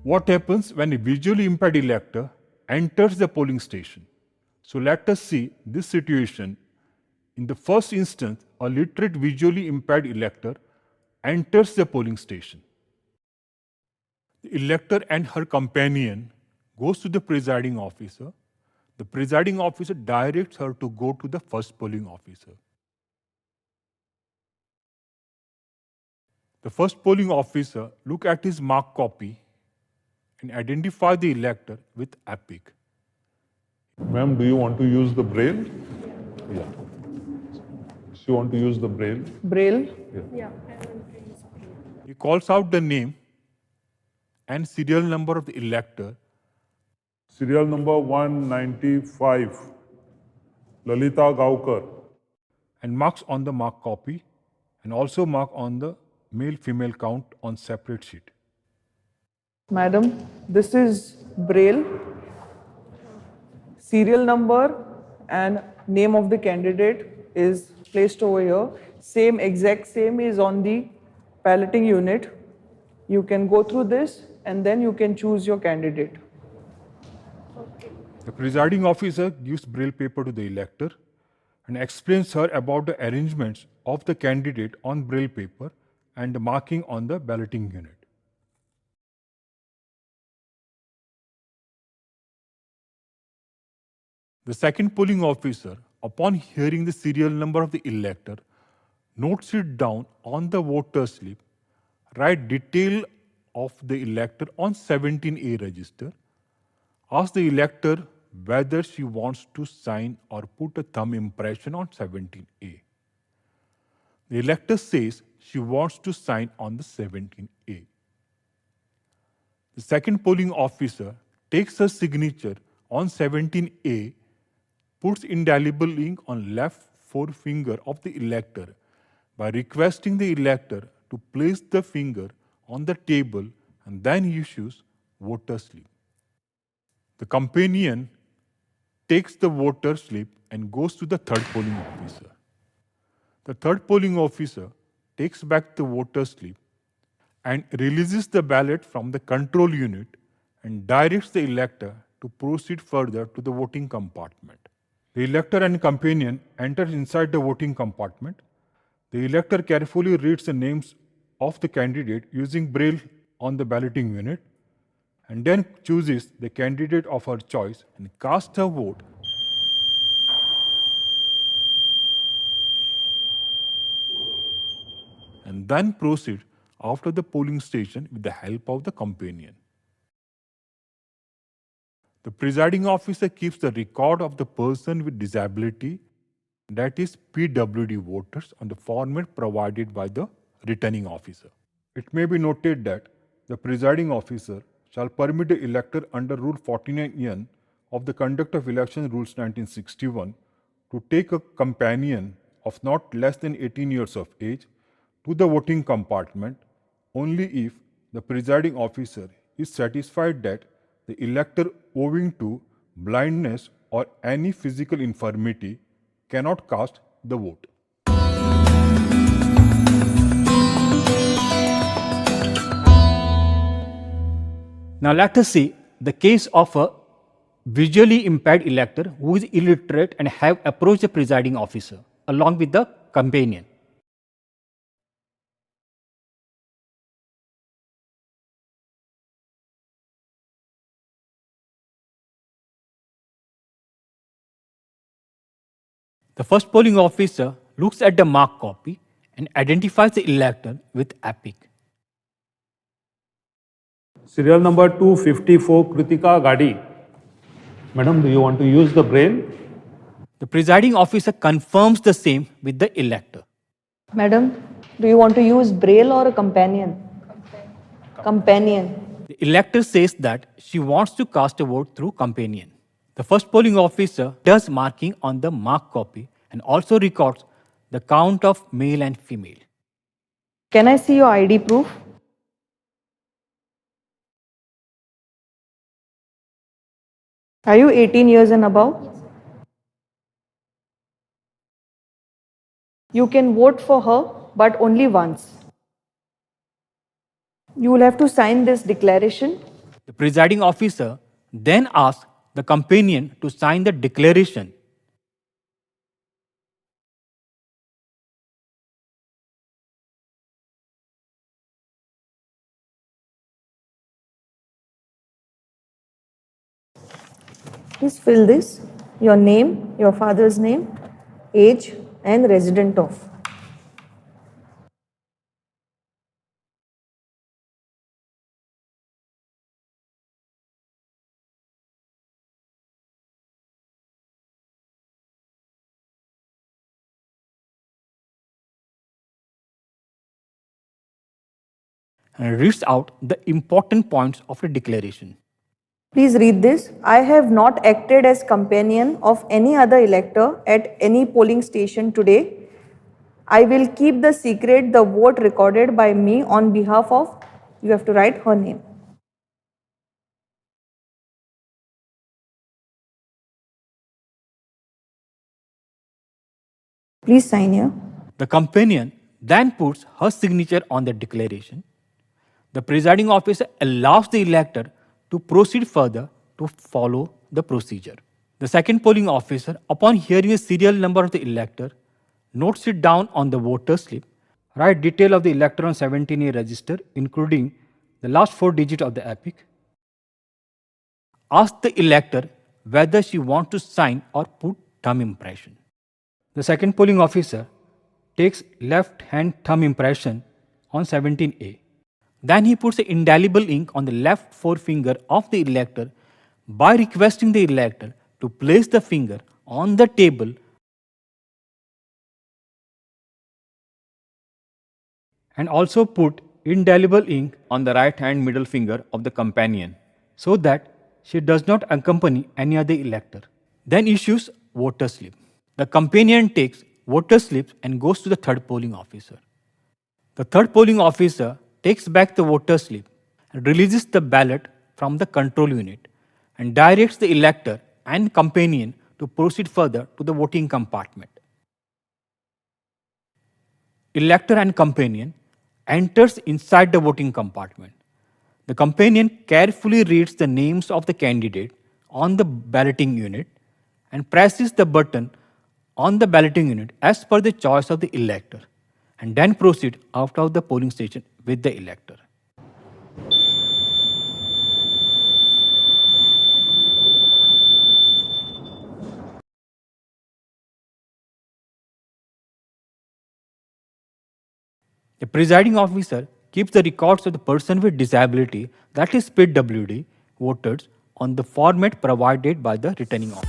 What happens when a visually impaired elector enters the polling station? So let us see this situation. In the first instance, a literate visually impaired elector enters the polling station. The elector and her companion goes to the presiding officer. The presiding officer directs her to go to the first polling officer. The first polling officer look at his marked copy and identify the elector with epic. Ma'am, do you want to use the braille? Yeah. So you want to use the braille? Braille? Yeah. He calls out the name and serial number of the elector. Serial number 195, Lalita Gaukar. And marks on the marked copy and also mark on the male-female count on separate sheet. Madam, this is Braille. Serial number and name of the candidate is placed over here. Exact same is on the balloting unit. You can go through this and then you can choose your candidate. The presiding officer gives braille paper to the elector and explains her about the arrangements of the candidate on braille paper and the marking on the balloting unit. The second polling officer, upon hearing the serial number of the elector, notes it down on the voter slip, write detail of the elector on 17A register, ask the elector whether she wants to sign or put a thumb impression on 17A. The elector says she wants to sign on the 17A. The second polling officer takes her signature on 17A, puts indelible ink on left forefinger of the elector by requesting the elector to place the finger on the table and then issues voter slip. The companion takes the voter slip and goes to the third polling officer. The third polling officer takes back the voter slip and releases the ballot from the control unit and directs the elector to proceed further to the voting compartment. The elector and companion enter inside the voting compartment. The elector carefully reads the names of the candidate using braille on the balloting unit and then chooses the candidate of her choice and casts her vote. And then proceed after the polling station with the help of the companion. The presiding officer keeps the record of the person with disability, that is PWD voters, on the format provided by the returning officer. It may be noted that the presiding officer shall permit the elector under Rule 49N of the Conduct of Election Rules 1961 to take a companion of not less than 18 years of age to the voting compartment only if the presiding officer is satisfied that the elector, owing to blindness or any physical infirmity, cannot cast the vote. Now let us see the case of a visually impaired elector who is illiterate and have approached the presiding officer along with the companion. The first polling officer looks at the marked copy and identifies the elector with epic. Serial number 254, Kritika Gadi. Madam, do you want to use the braille? The presiding officer confirms the same with the elector. Madam, do you want to use braille or a companion? Companion. The elector says that she wants to cast a vote through companion. The first polling officer does marking on the marked copy and also records the count of male and female. Can I see your ID proof? Are you 18 years and above? You can vote for her, but only once. You will have to sign this declaration The presiding officer then asks the companion to sign the declaration. Please fill this, your name, your father's name, age and resident of. And reads out the important points of the declaration. Please read this. I have not acted as companion of any other elector at any polling station today. I will keep the secret the vote recorded by me on behalf of, you have to write her name. Please sign here. The companion then puts her signature on the declaration. The presiding officer allows the elector to proceed further to follow the procedure. The second polling officer, upon hearing the serial number of the elector, notes it down on the voter slip, write detail of the elector on 17A register, including the last 4 digits of the epic, ask the elector whether she wants to sign or put thumb impression. The second polling officer takes left hand thumb impression on 17A. Then he puts the indelible ink on the left forefinger of the elector by requesting the elector to place the finger on the table and also put indelible ink on the right hand middle finger of the companion so that she does not accompany any other elector. Then issues voter slip. The companion takes voter slips and goes to the third polling officer. The third polling officer takes back the voter slip and releases the ballot from the control unit and directs the elector and companion to proceed further to the voting compartment. Elector and companion enters inside the voting compartment. The companion carefully reads the names of the candidate on the balloting unit and presses the button on the balloting unit as per the choice of the elector, and then proceed out of the polling station with the elector. The presiding officer keeps the records of the person with disability, that is PWD, voters on the format provided by the returning officer.